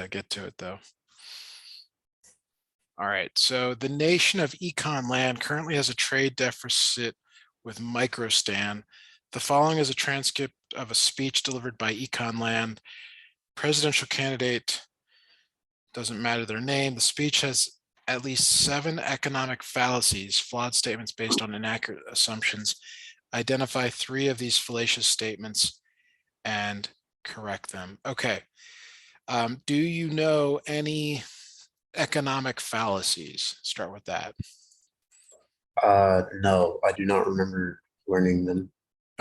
get to it though. All right, so the nation of Econ land currently has a trade deficit with Microstan. The following is a transcript of a speech delivered by Econ land. Presidential candidate, doesn't matter their name. The speech has at least 7 economic fallacies, flawed statements based on inaccurate assumptions. Identify 3 of these fallacious statements and correct them. Okay. Do you know any economic fallacies? Start with that. No, I do not remember learning them.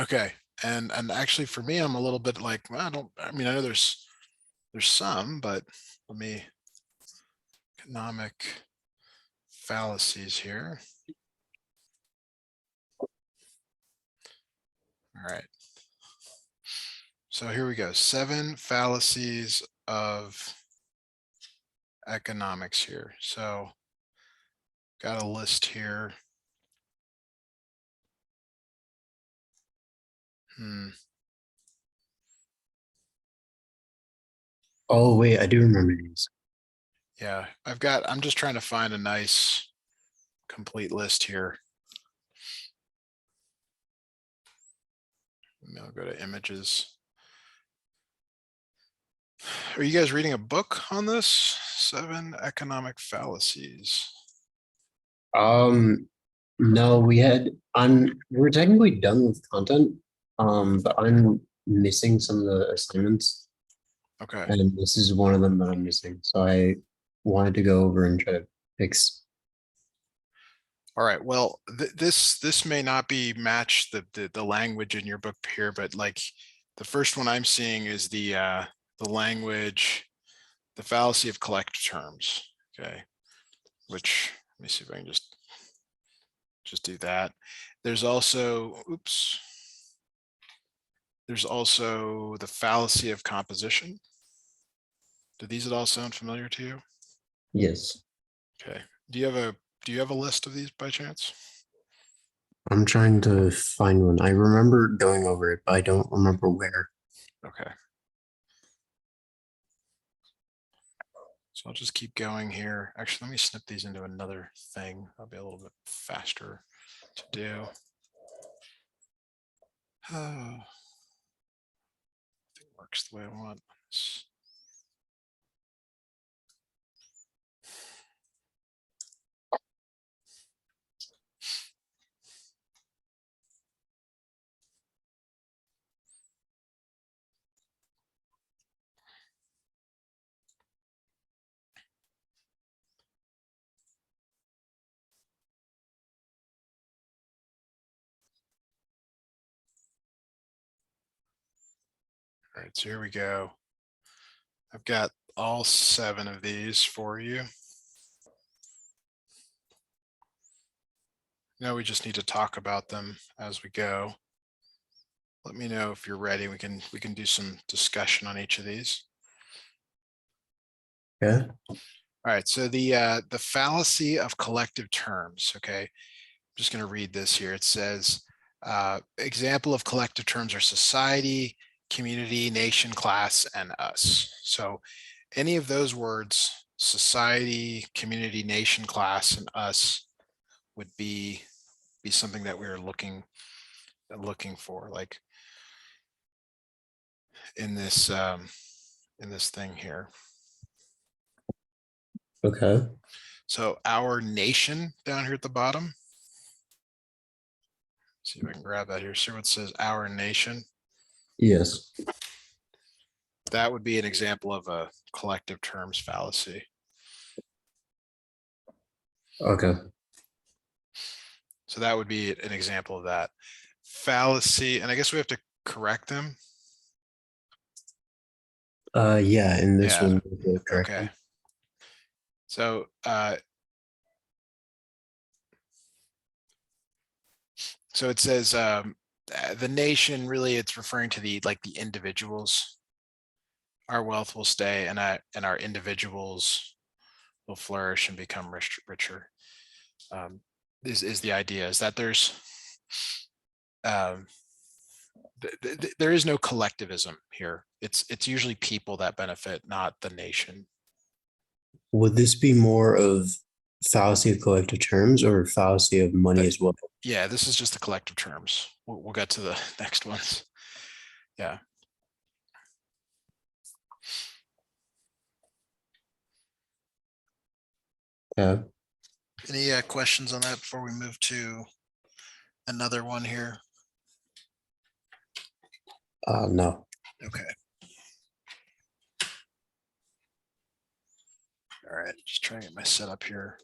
Okay. And actually for me, I'm a little bit like, well, I know there's some, but let me, economic fallacies here. All right. So here we go. 7 fallacies of economics here. So got a list here. Oh, wait, I do remember these. Yeah, I'm just trying to find a nice complete list here. I'll go to images. Are you guys reading a book on this? 7 economic fallacies. No, we're technically done with content, but I'm missing some of the assignments, Okay. and this is one of them that I'm missing. So I wanted to go over and try to fix. All right. Well, this may not be match the language in your book here, but like the first one I'm seeing is the language, the fallacy of collective terms. Okay. Which, let me see if I can just do that. There's also, oops. There's also the fallacy of composition. Do these at all sound familiar to you? Yes, Okay. Do you have a list of these by chance? I'm trying to find one. I remember going over it, but I don't remember where. Okay. So I'll just keep going here. Actually, let me snip these into another thing. That'll be a little bit faster to do. Oh, I think it works the way I want. All right, so here we go. I've got all 7 of these for you. Now we just need to talk about them as we go. Let me know if you're ready. We can do some discussion on each of these. Yeah. All right. So the fallacy of collective terms. Okay. I'm just going to read this here. It says, example of collective terms are society, community, nation, class, and us. So any of those words, society, community, nation, class, and us, would be something that we're looking for, like in this thing here. Okay. So our nation down here at the bottom. See if I can grab that here. See what it says, our nation. Yes. That would be an example of a collective terms fallacy. Okay. So that would be an example of that fallacy. And I guess we have to correct them. Yeah, in this Yeah. one, correct. Okay. So so it says the nation, really it's referring to the individuals. Our wealth will stay and our individuals will flourish and become richer. Is the idea is that there's there is no collectivism here. It's usually people that benefit, not the nation. Would this be more of fallacy of collective terms or fallacy of money as well? Yeah, this is just the collective terms. We'll get to the next ones. Yeah. Yeah. Any questions on that before we move to another one here? No. Okay. All right, just trying to get my setup here.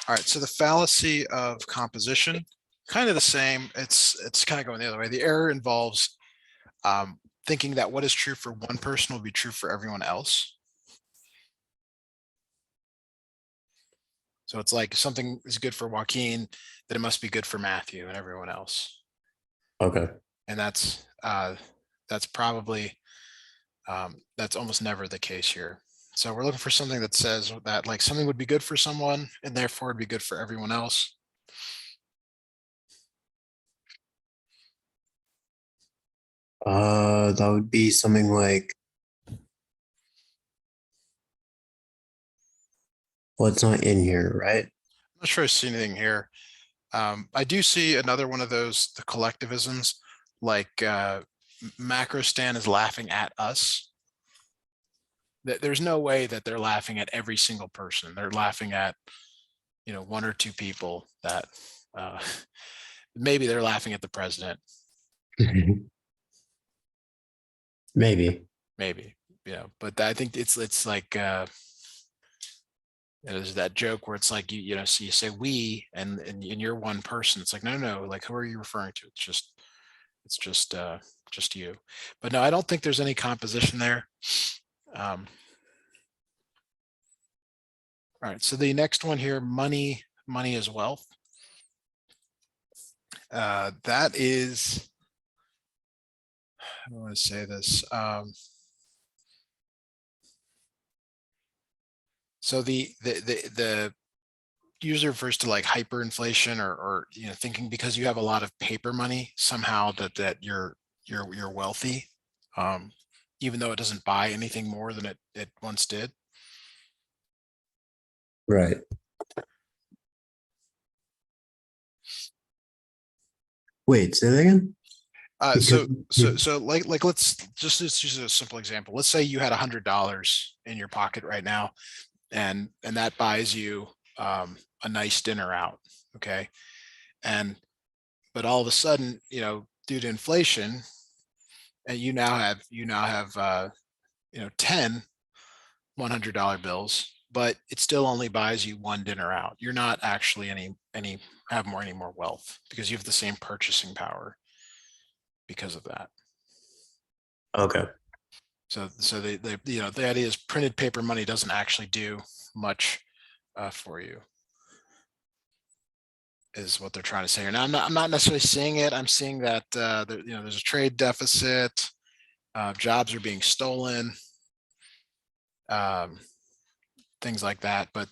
All right, so the fallacy of composition, kind of the same. It's kind of going the other way. The error involves thinking that what is true for one person will be true for everyone else. So it's like something is good for Joaquin, that it must be good for Matthew and everyone else. Okay. And that's probably that's almost never the case here. So we're looking for something that says that like something would be good for someone and therefore it'd be good for everyone else. That would be something like, well, it's not in here, right? I'm not sure I see anything here. I do see another one of those, the collectivisms, like Macro Stan is laughing at us. There's no way that they're laughing at every single person. They're laughing at, one or two people that maybe they're laughing at the president. Maybe. Maybe, but I think it's like there's that joke where it's like so you say we and you're one person. It's like no, like who are you referring to? It's just you. But no, I don't think there's any composition there. All right, so the next one here, money is wealth. That is, I don't want to say this. So the user refers to like hyperinflation or thinking because you have a lot of paper money somehow that you're wealthy, even though it doesn't buy anything more than it once did. Right. Wait, say that again? So like let's just use a simple example. Let's say you had $100 in your pocket right now, and that buys you a nice dinner out. Okay, but all of a sudden, due to inflation, and you now have 10 $100 bills, but it still only buys you one dinner out. You're not actually any any more wealth because you have the same purchasing power because of that. Okay. So the idea is printed paper money doesn't actually do much for you, is what they're trying to say here. Now I'm not necessarily seeing it. I'm seeing that there's a trade deficit, jobs are being stolen, um, things like that. But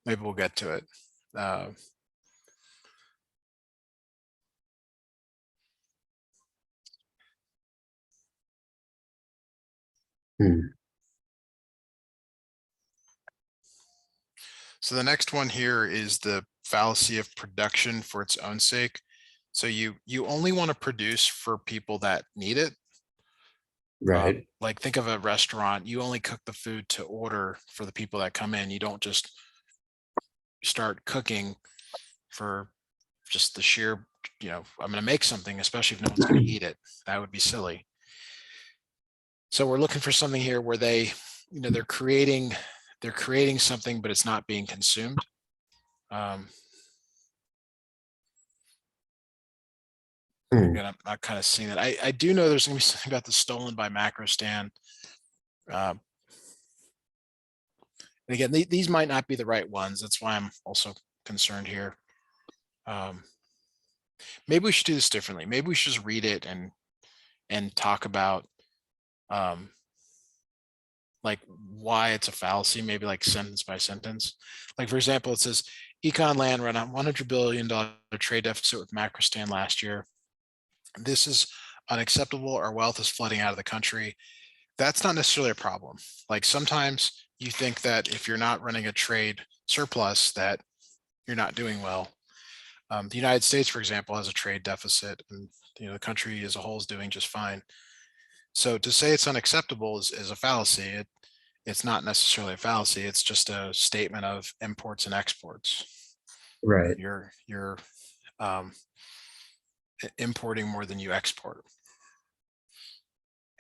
maybe we'll get to it. So the next one here is the fallacy of production for its own sake. So you only want to produce for people that need it. Right. Like think of a restaurant, you only cook the food to order for the people that come in. You don't just start cooking for just the sheer, I'm going to make something, especially if no one's going to eat it. That would be silly. So we're looking for something here where they're creating something, but it's not being consumed. Again, I'm not kind of seeing that. I do know there's going to be something about the stolen by Macro Stan. Again, these might not be the right ones. That's why I'm also concerned here. Maybe we should do this differently. Maybe we should just read it and talk about like why it's a fallacy, maybe like sentence by sentence. Like for example, it says Econ Land ran a $100 billion trade deficit with Macro Stan last year. This is unacceptable or wealth is flooding out of the country, that's not necessarily a problem. Like sometimes you think that if you're not running a trade surplus, that you're not doing well. The United States, for example, has a trade deficit, and the country as a whole is doing just fine. So to say it's unacceptable is a fallacy. It's not necessarily a fallacy. It's just a statement of imports and exports. Right. You're um, importing more than you export,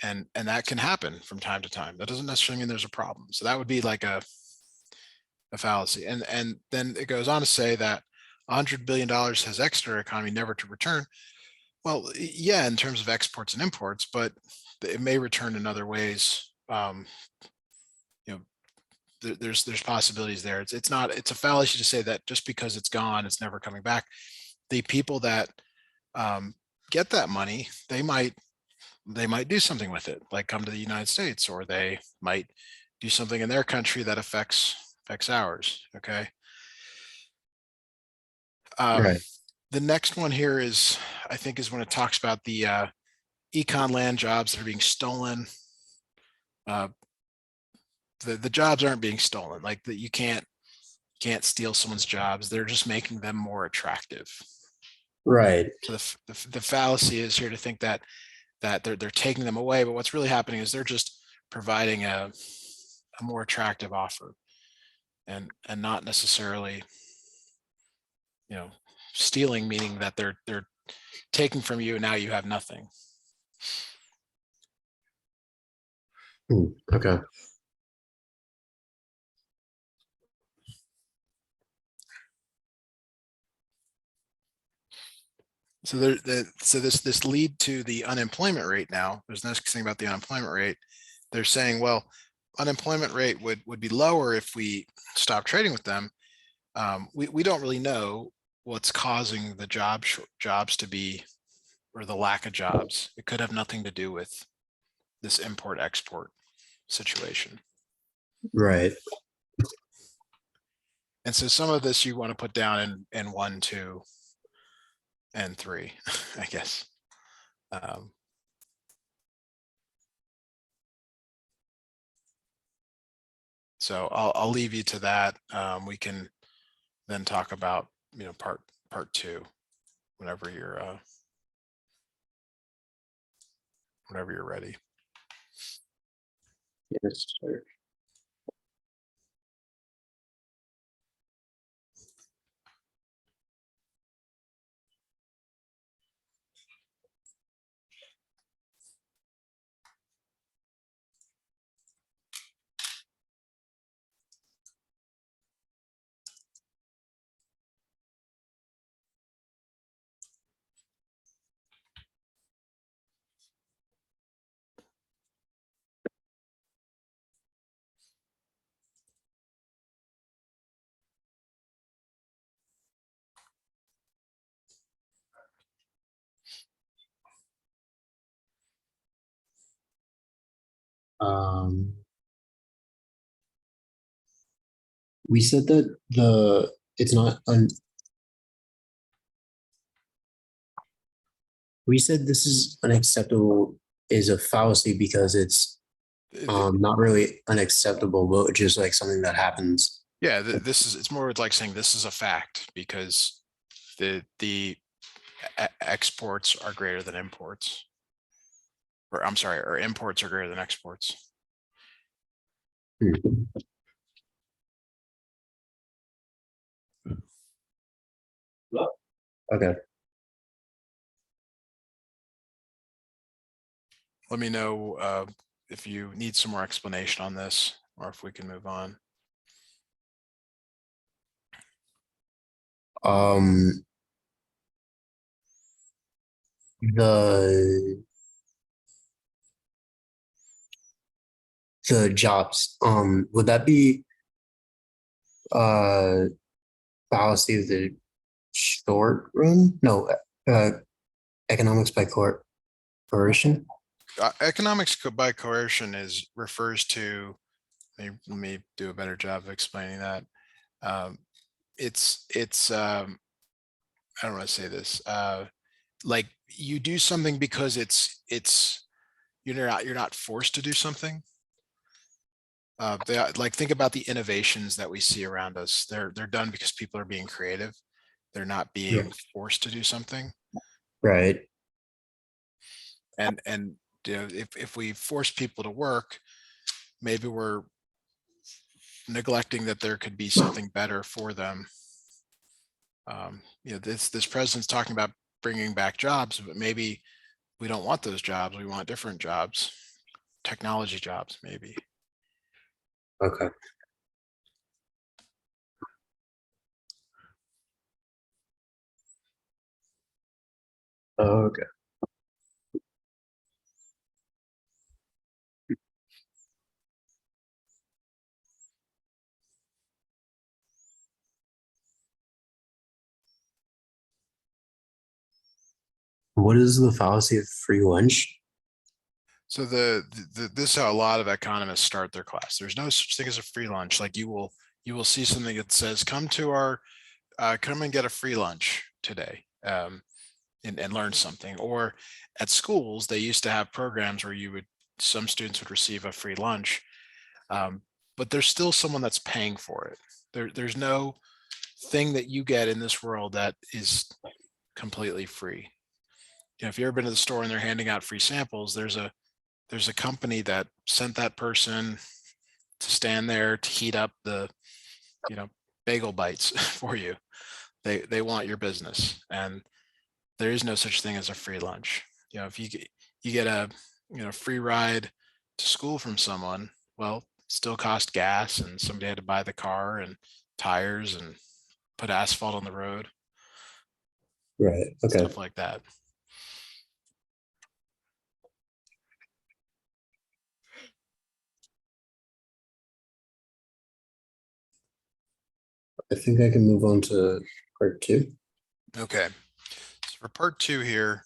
and that can happen from time to time. That doesn't necessarily mean there's a problem. So that would be like a fallacy. And then it goes on to say that $100 billion has extra economy, never to return. Well, yeah, in terms of exports and imports, but it may return in other ways. There's possibilities there. It's a fallacy to say that just because it's gone, it's never coming back. The people that get that money, they might do something with it, like come to the United States, or they might do something in their country that affects ours. Okay. Right. The next one here is, I think, is when it talks about the econ land jobs that are being stolen. The jobs aren't being stolen. Like that, you can't steal someone's jobs. They're just making them more attractive. Right. So the fallacy is here to think that they're taking them away, but what's really happening is they're just providing a more attractive offer, and not necessarily stealing, meaning that they're taking from you and now you have nothing. Okay. So this lead to the unemployment rate. Now there's the next thing about the unemployment rate. They're saying, well, unemployment rate would be lower if we stop trading with them. We don't really know what's causing the jobs to be, or the lack of jobs. It could have nothing to do with this import export situation. Right. And so some of this you want to put down in 1, 2, and 3, I guess. So I'll leave you to that. We can then talk about part 2 whenever you're ready. Yes, sir. Um, we said that it's not we said this is unacceptable is a fallacy because it's not really unacceptable, but just like something that happens. Yeah, it's more like saying this is a fact because the exports are greater than imports, or I'm sorry, or imports are greater than exports. Okay. Let me know if you need some more explanation on this, or if we can move on. The jobs, would that be fallacy of the short run? No, economics by coercion. Economics by coercion refers to. Let me do a better job of explaining that. It's I don't want to say this. Like you do something because you're not forced to do something. Like, think about the innovations that we see around us. They're done because people are being creative. They're not being forced to do something. Right. And if we force people to work, maybe we're neglecting that there could be something better for them. This president's talking about bringing back jobs, but maybe we don't want those jobs. We want different jobs, technology jobs, maybe. Okay. Okay. What is the fallacy of free lunch? So this is how a lot of economists start their class. There's no such thing as a free lunch. Like, you will see something that says, come and get a free lunch today, and learn something. Or at schools, they used to have programs where some students would receive a free lunch, but there's still someone that's paying for it. There's no thing that you get in this world that is completely free. If you've ever been to the store and they're handing out free samples, there's a company that sent that person to stand there to heat up the bagel bites for you. They want your business, and there is no such thing as a free lunch. If you get a free ride to school from someone, well, it still cost gas, and somebody had to buy the car and tires and put asphalt on the road, Right. Okay. stuff like that. I think I can move on to part two. Okay, so for part two here,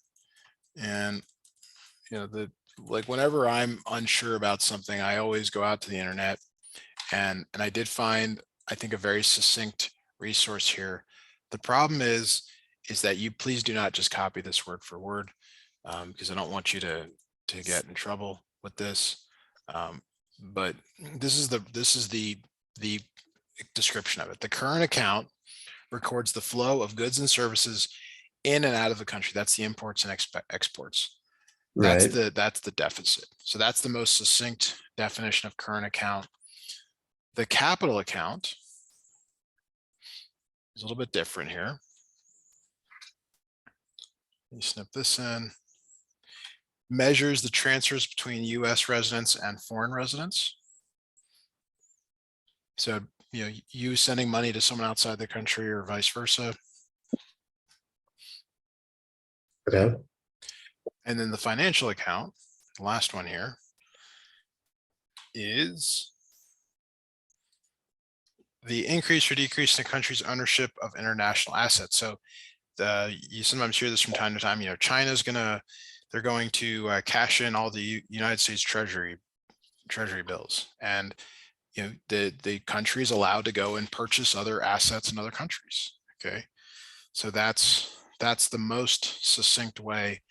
and whenever I'm unsure about something, I always go out to the internet, and I did find, I think, a very succinct resource here. The problem is that you please do not just copy this word for word, because I don't want you to get in trouble with this. But this is the description of it. The current account records the flow of goods and services in and out of the country. That's the imports and exports. That's Right. the deficit. So that's the most succinct definition of current account. The capital account is a little bit different here. You snip this in. Measures the transfers between U.S. residents and foreign residents. So, you sending money to someone outside the country or vice versa. Okay. And then the financial account, the last one here, is the increase or decrease in the country's ownership of international assets. So you sometimes hear this from time to time. China's they're going to cash in all the United States treasury bills, and the country is allowed to go and purchase other assets in other countries. Okay, so that's the most succinct way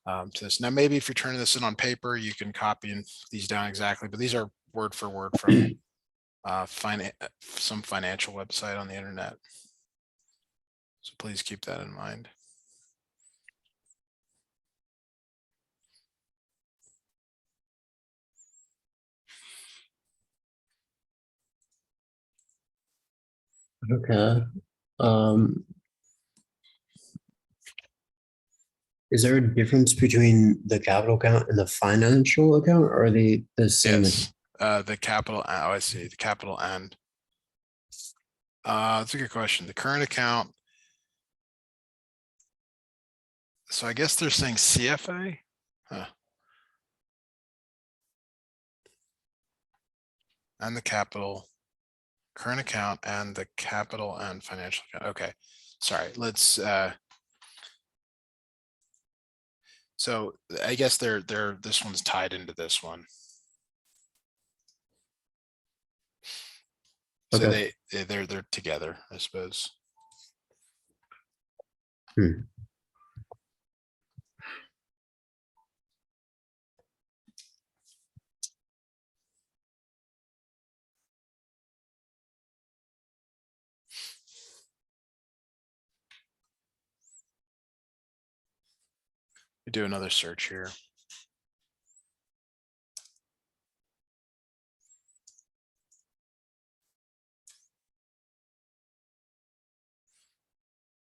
to this. Now, maybe if you're turning this in on paper, you can copy these down exactly, but these are word for word from some financial website on the internet. So please keep that in mind. Okay. Um, is there a difference between the capital account and the financial account, or are they the same? Yes, the capital. Oh, I see. The capital and. That's a good question. The current account. So I guess they're saying CFA. Huh. And the capital, current account, and the capital and financial account. Okay, sorry. Let's. So I guess this one's tied into this one. So Okay. they're together, I suppose. Hmm. We do another search here.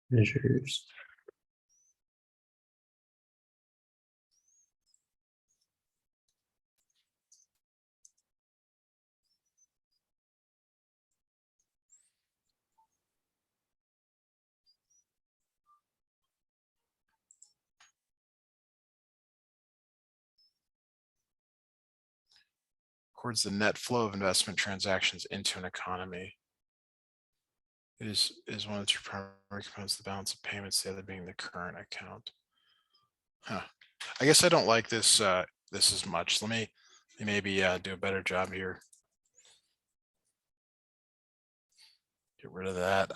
Measures. Records the net flow of investment transactions into an economy. It is one of the two primary components of the balance of payments, the other being the current account. Huh. I guess I don't like this this as much. Let me maybe do a better job here. Get rid of that.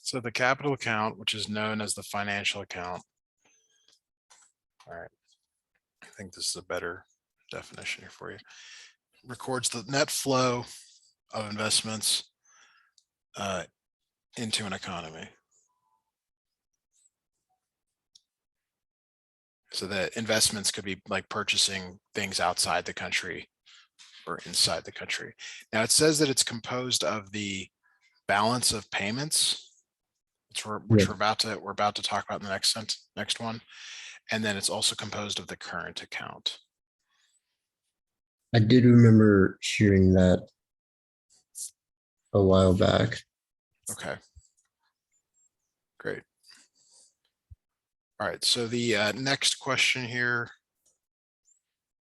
So the capital account, which is known as the financial account. All right. I think this is a better definition here for you. Records the net flow of investments into an economy. So that investments could be like purchasing things outside the country or inside the country. Now it says that it's composed of the balance of payments, which we're about to talk about in the next one, and then it's also composed of the current account. I did remember hearing that a while back. Okay, great. All right, so the next question here,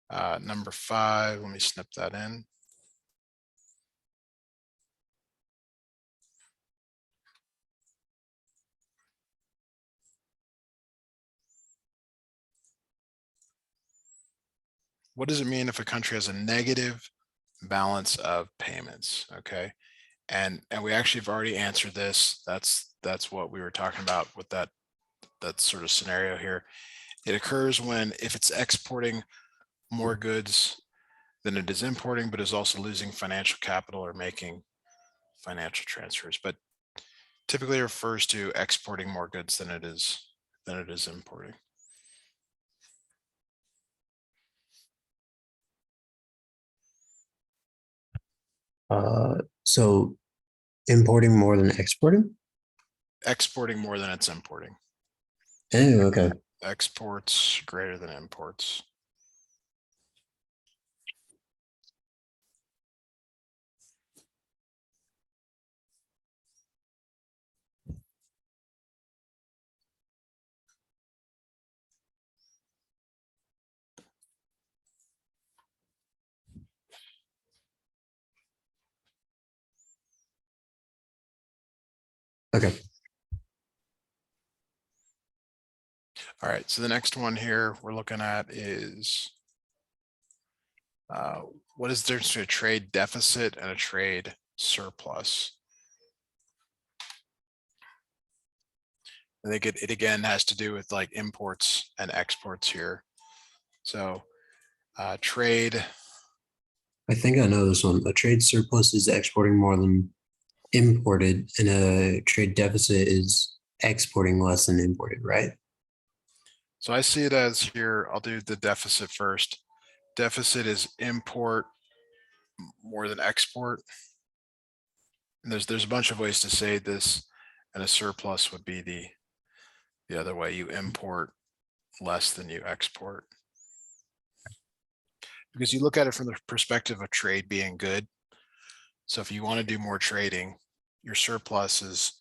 number 5, let me snip that in. What does it mean if a country has a negative balance of payments? Okay, and we actually have already answered this. That's what we were talking about with that sort of scenario here. It occurs when if it's exporting more goods than it is importing, but is also losing financial capital or making financial transfers. But typically refers to exporting more goods than it is importing. So importing more than exporting? Exporting more than it's importing. Oh, okay. Exports greater than imports. Okay. All right, so the next one here we're looking at is what is the difference between a trade deficit and a trade surplus? I think it again has to do with like imports and exports here. So trade. I think I know this one. A trade surplus is exporting more than imported, and a trade deficit is exporting less than imported, right? So I see it as here, I'll do the deficit first. Deficit is import more than export. And there's a bunch of ways to say this, and a surplus would be the other way. You import less than you export. Because you look at it from the perspective of trade being good. So if you want to do more trading, your surplus is,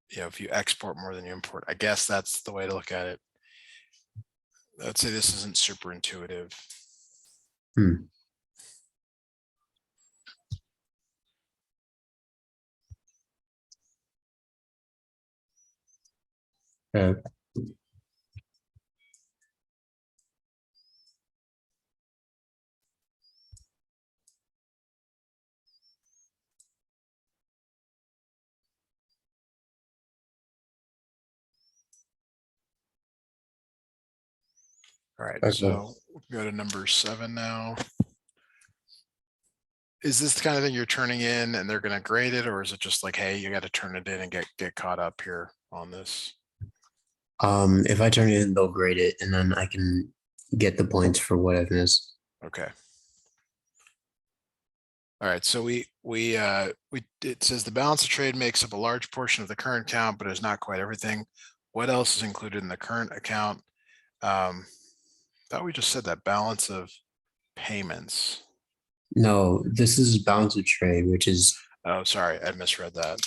if you export more than you import. I guess that's the way to look at it. I'd say this isn't super intuitive. Hmm. All right, Okay. so we'll go to number 7 now. Is this the kind of thing you're turning in and they're going to grade it, or is it just like, hey, you got to turn it in and get caught up here on this? If I turn it in, they'll grade it, and then I can get the points for what I've missed. Okay. All right, so it says the balance of trade makes up a large portion of the current account, but is not quite everything. What else is included in the current account? Thought we just said that balance of payments. No, this is balance of trade, which is Oh, sorry, I misread that.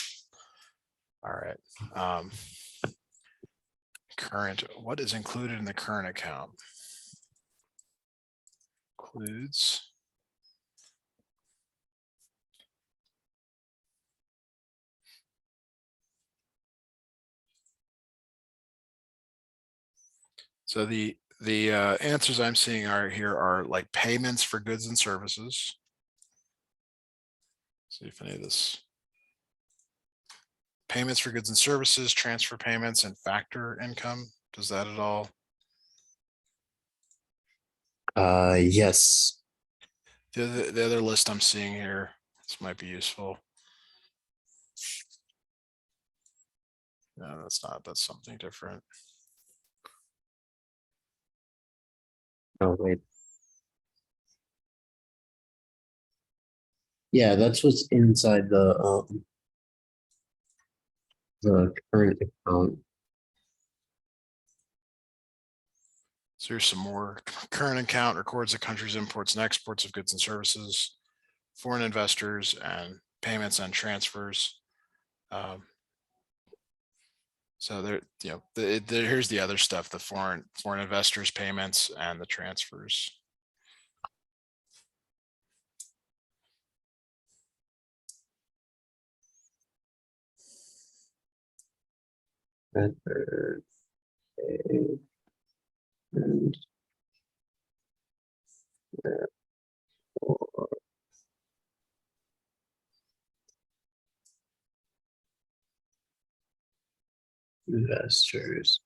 All right. Current, what is included in the current account? Includes. So the answers I'm seeing are like payments for goods and services. See if any of this. Payments for goods and services, transfer payments, and factor income. Does that at all? yes. The other list I'm seeing here, this might be useful. No, that's not. That's something different. Oh, wait. Yeah, that's what's inside the current account. So here's some more. Current account records the country's imports and exports of goods and services, foreign investors, and payments and transfers. So there, here's the other stuff: the foreign investors, payments, and the transfers. Transfer, okay, and therefore investors.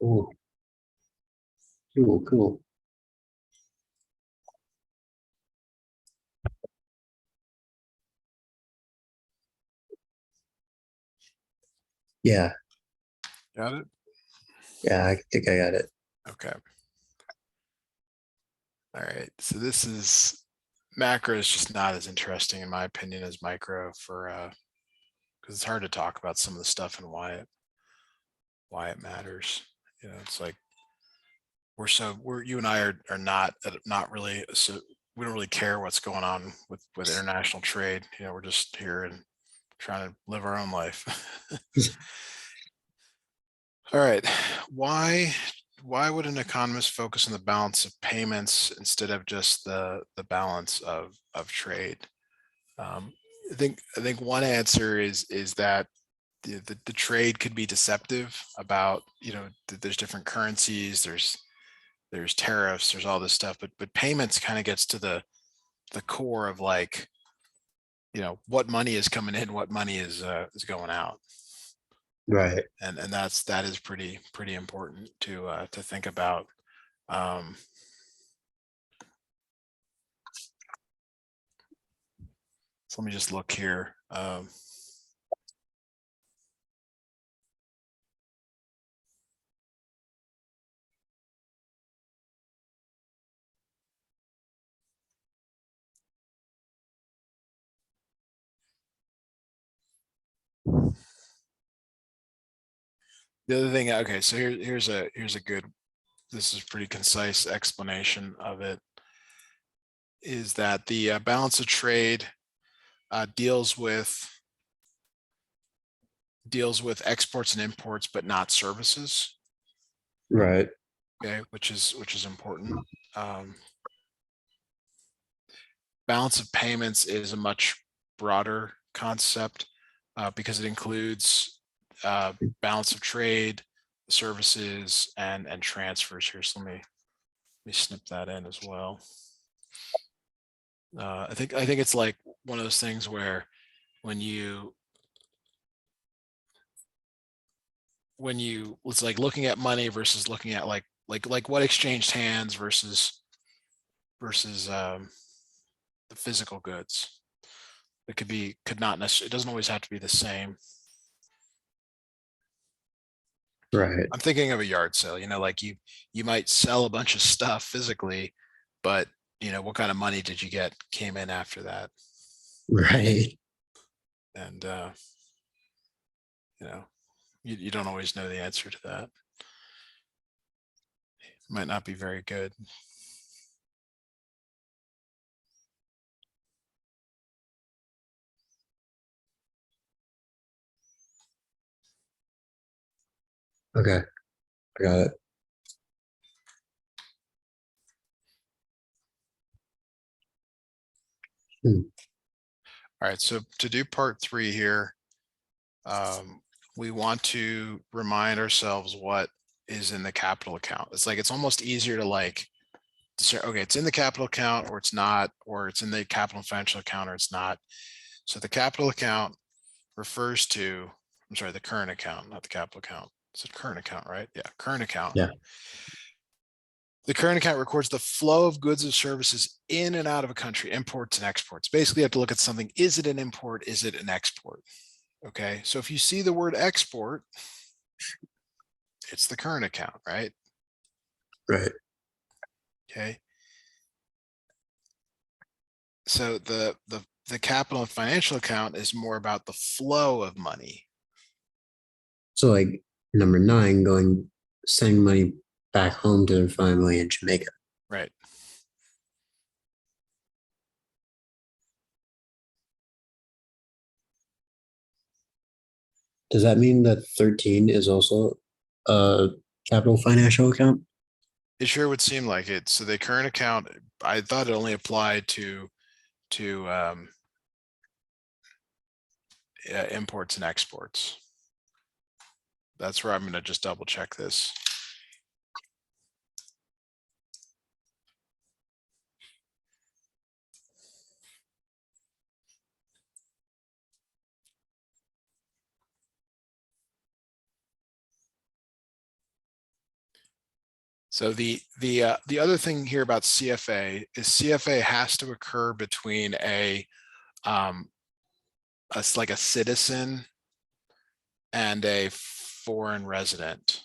Oh, cool. Yeah, Got it? yeah, I think I got it. Okay. All right. So this is macro is just not as interesting in my opinion as micro for because it's hard to talk about some of the stuff and why it matters. It's like we're you and I are not really, so we don't really care what's going on with international trade. We're just here and trying to live our own life. All right. Why would an economist focus on the balance of payments instead of just the balance of trade? I think one answer is that the trade could be deceptive about, there's different currencies, there's tariffs, there's all this stuff, but payments kind of gets to the core of, like, what money is coming in, what money is going out. Right. And that is pretty important to think about. So let me just look here. The other thing, okay, so here's a good, this is pretty concise explanation of it, is that the balance of trade deals with exports and imports, but not services. Right. Okay, which is important. Balance of payments is a much broader concept because it includes balance of trade, services, and transfers here. So let me snip that in as well. I think it's like one of those things where when you it's like looking at money versus looking at like what exchanged hands versus the physical goods. It could not necessarily, it doesn't always have to be the same. Right. I'm thinking of a yard sale, like you might sell a bunch of stuff physically, but what kind of money did you get came in after that? Right. And you don't always know the answer to that. It might not be very good. Okay. I got it. All right, so to do part 3 here, we want to remind ourselves what is in the capital account. It's almost easier to say, okay, it's in the capital account or it's not, or it's in the capital and financial account or it's not. So the capital account refers to, I'm sorry, the current account, not the capital account. It's a current account, right? Yeah, current account. Yeah. The current account records the flow of goods and services in and out of a country, imports and exports. Basically, you have to look at something. Is it an import? Is it an export? Okay, so if you see the word export, it's the current account, right? Right. Okay. So the capital and financial account is more about the flow of money. So like number 9, sending money back home to their family in Jamaica. Right. Does that mean that 13 is also a capital financial account? It sure would seem like it. So the current account, I thought it only applied to imports and exports. That's where I'm going to just double check this. So the other thing here about CFA is CFA has to occur between like a citizen and a foreign resident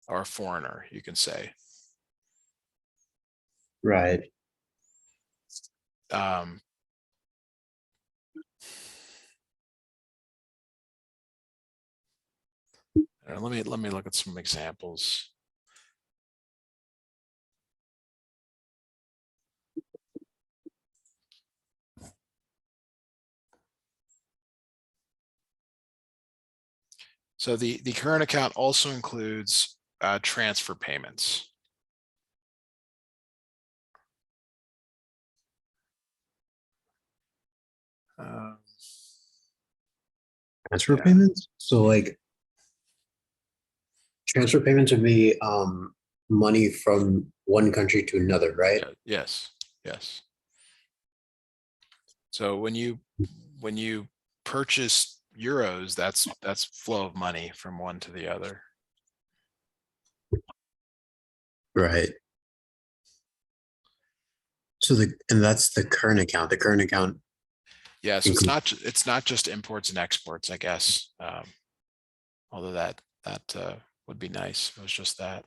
or a foreigner, you can say. Right. Let me look at some examples. So the current account also includes transfer payments. Transfer Yeah. payments? So like transfer payments would be money from one country to another, right? Yeah, yes. Yes. So when you purchase euros, that's flow of money from one to the other. Right. So that's the current account. The current account. Yeah, so it's not just imports and exports, I guess. Although that would be nice if it was just that.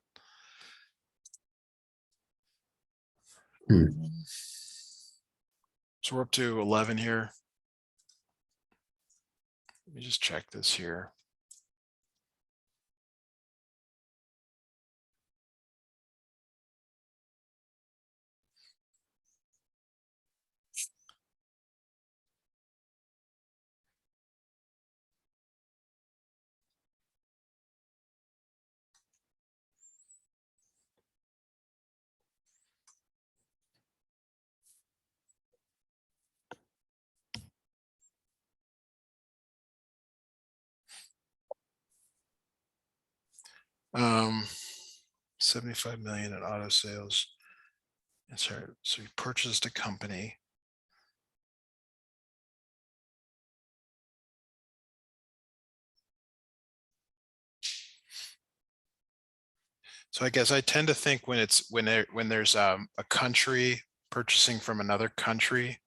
So we're up to 11 here. Let me just check this here. Um, 75 million in auto sales. And so you purchased a company. So I guess I tend to think when there's a country purchasing from another country,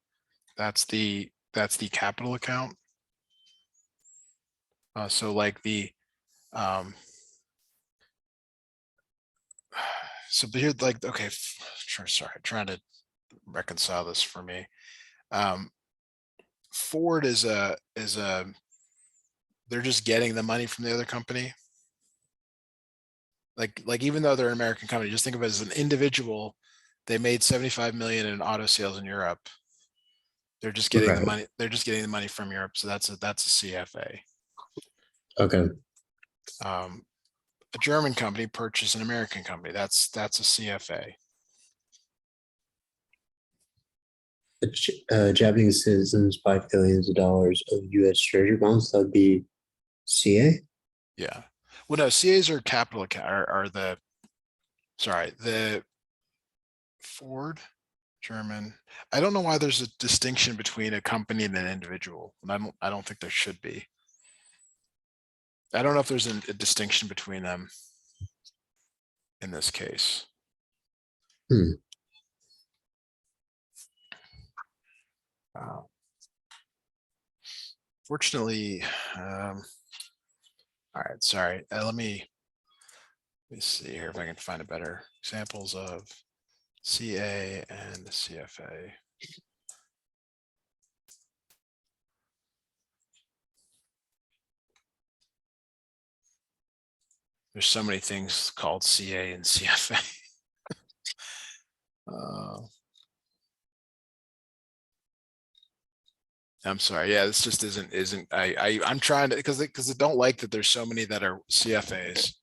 that's the capital account. So like um, so here, like, okay, sure, sorry, trying to reconcile this for me. Ford is they're just getting the money from the other company. Like even though they're an American company, just think of it as an individual. They made 75 million in auto sales in Europe. They're just getting the Right. money. They're just getting the money from Europe. So that's a CFA. Okay. A German company purchased an American company. That's a CFA. Japanese citizens buy billions of dollars of U.S. Treasury bonds. That would be CA. Yeah. Well, no, CAs are capital account. Are the sorry the Ford German. I don't know why there's a distinction between a company and an individual. I don't think there should be. I don't know if there's a distinction between them in this case. Hmm. Fortunately, all right, sorry. Let me see here if I can find a better examples of CA and CFA. There's so many things called CA and CFA. I'm sorry. Yeah, this just isn't. I'm trying to because I don't like that there's so many that are CFAs.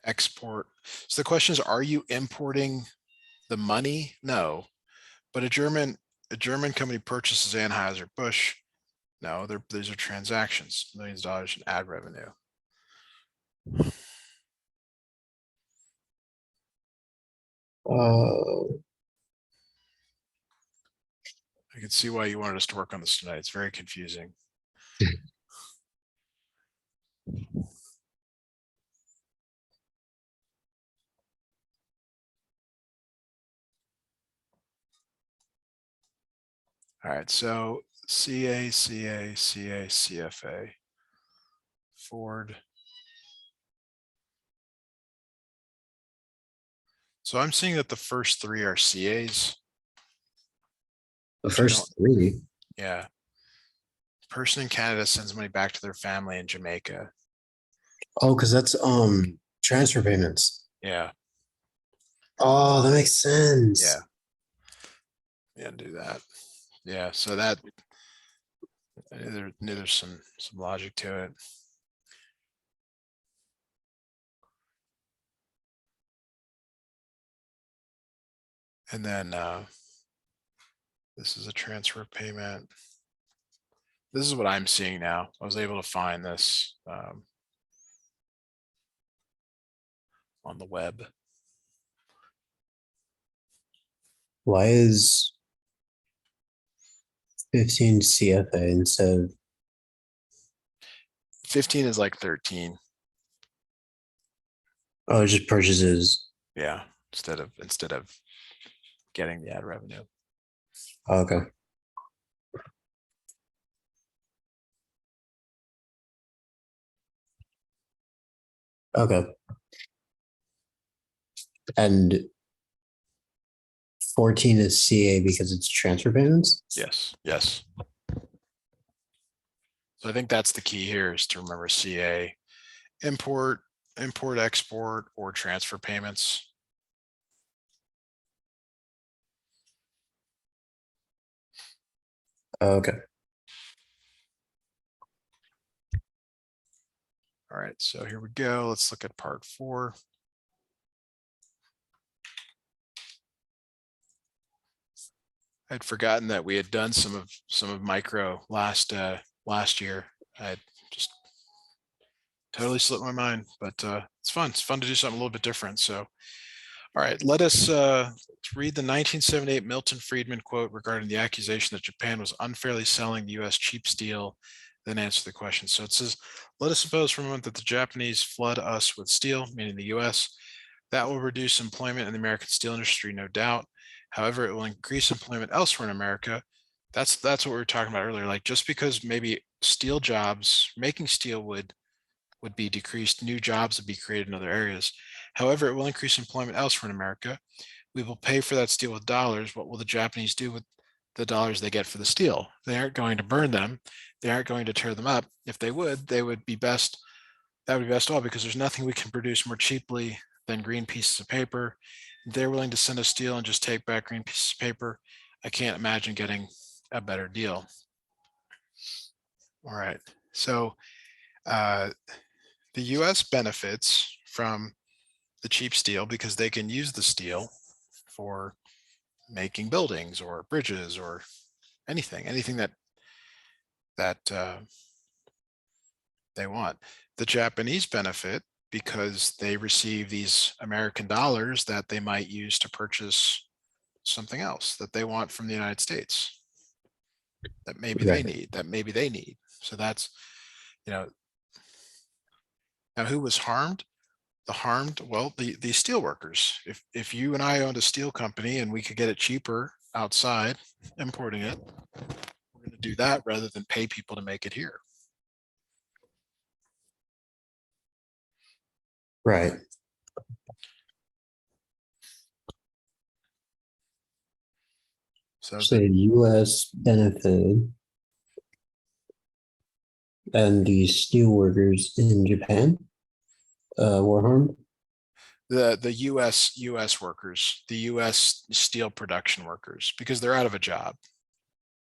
Export. So the question is, are you importing the money? No, but a German company purchases Anheuser-Busch. No, these are transactions, millions of dollars in ad revenue. I can see why you wanted us to work on this tonight. It's very confusing. All right, so CA, CFA, Ford. So I'm seeing that the first three are CAs. The Which I don't, first three. yeah. Person in Canada sends money back to their family in Jamaica. Oh, because that's transfer payments. Yeah, Oh, that makes yeah, sense. yeah, do that. Yeah, so that there's some logic to it. And then this is a transfer payment. This is what I'm seeing now. I was able to find this on the web. Why is 15 CFA instead of 15 is like 13. oh, it just purchases? Yeah, instead of getting the ad revenue. Oh, okay. Okay. And 14 is CA because it's transfer payments? Yes, yes. So I think that's the key here is to remember CA, import, export, or transfer payments. Okay. All right, so here we go. Let's look at part 4. I'd forgotten that we had done some of micro last year. I just totally slipped my mind, but it's fun. It's fun to do something a little bit different. So, all right, let's read the 1978 Milton Friedman quote regarding the accusation that Japan was unfairly selling the U.S. cheap steel then answer the question. So it says, let us suppose for a moment that the Japanese flood us with steel, meaning the US. That will reduce employment in the American steel industry, no doubt. However, it will increase employment elsewhere in America. That's what we were talking about earlier. Like just because maybe steel jobs, making steel would be decreased, new jobs would be created in other areas. However, it will increase employment elsewhere in America. We will pay for that steel with dollars. What will the Japanese do with the dollars they get for the steel? They aren't going to burn them. They aren't going to tear them up. If they would be best. That would be best of all because there's nothing we can produce more cheaply than green pieces of paper. They're willing to send us steel and just take back green pieces of paper. I can't imagine getting a better deal. All right. So the US benefits from the cheap steel because they can use the steel for making buildings or bridges or anything that they want. The Japanese benefit because they receive these American dollars that they might use to purchase something else that they want from the United States that maybe they Right. need. So that's, you know, now who was harmed? Well, the steel workers. If you and I owned a steel company and we could get it cheaper outside importing it, we're going to do that rather than pay people to make it here. Right. So So the US benefited and the steel workers in Japan were harmed. the US workers, the US steel production workers, because they're out of a job.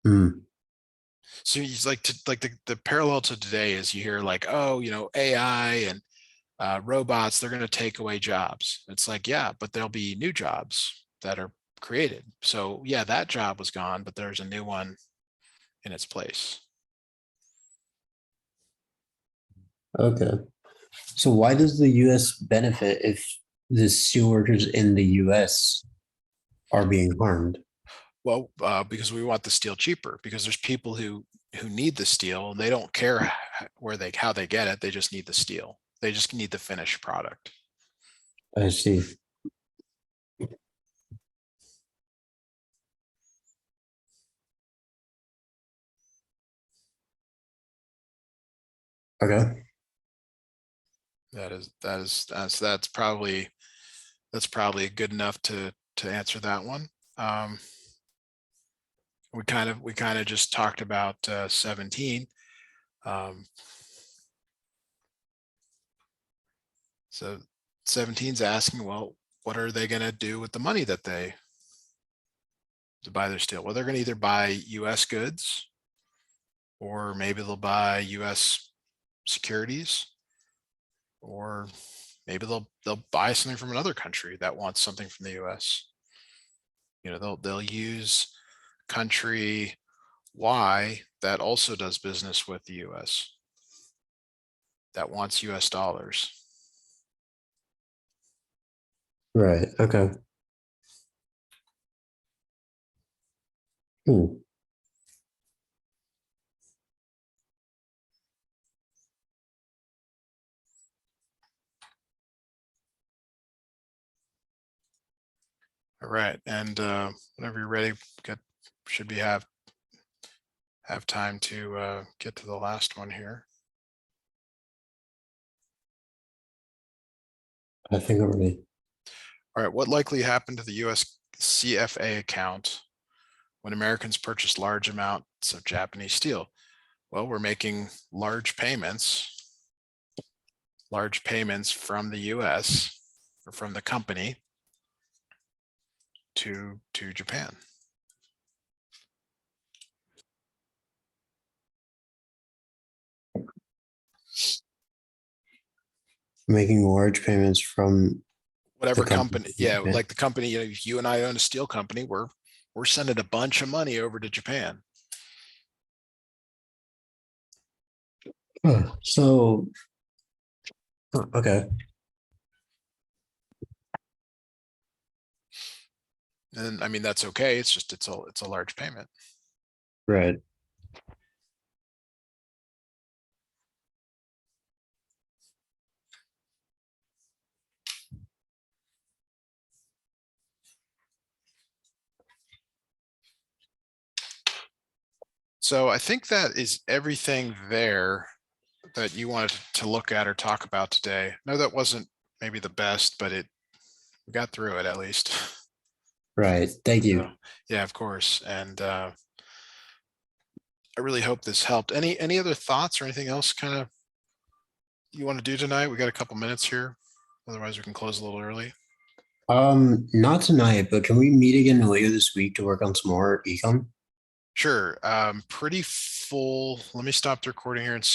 Hmm. So it's like the parallel to today is you hear like, oh, AI and robots, they're going to take away jobs. It's like, yeah, but there'll be new jobs that are created. So yeah, that job was gone, but there's a new one in its place. Okay. So why does the US benefit if the steel workers in the US are being harmed? Well, because we want the steel cheaper, because there's people who need the steel and they don't care how they get it. They just need the steel. They just need the finished product. I see. Okay. That's probably good enough to answer that one. We kind of just talked about 17. So 17 is asking, well, what are they going to do with the money that they to buy their steel? Well, they're going to either buy U.S. goods, or maybe they'll buy U.S. securities, or maybe they'll buy something from another country that wants something from the U.S. They'll use country Y that also does business with the U.S. that wants U.S. dollars. Right. Okay. Hmm. All right, and whenever you're ready, should we have time to get to the last one here. I think I'm ready. All right, what likely happened to the US CFA account when Americans purchased large amounts of Japanese steel? Well, we're making large payments from the US or from the company to Japan. Making large payments from the Whatever company. company, yeah, like the company, if you and I own a steel company, we're sending a bunch of money over to Japan. So, okay. And I mean, that's okay. It's just it's a large payment. Right. So I think that is everything there that you wanted to look at or talk about today. No, that wasn't maybe the best, but we got through it at least. Right. Thank So, you. yeah, of course. And I really hope this helped. Any other thoughts or anything else kind of you want to do tonight? We got a couple minutes here. Otherwise, we can close a little early. Not tonight, but can we meet again later this week to work on some more econ? Sure. Pretty full. Let me stop the recording here and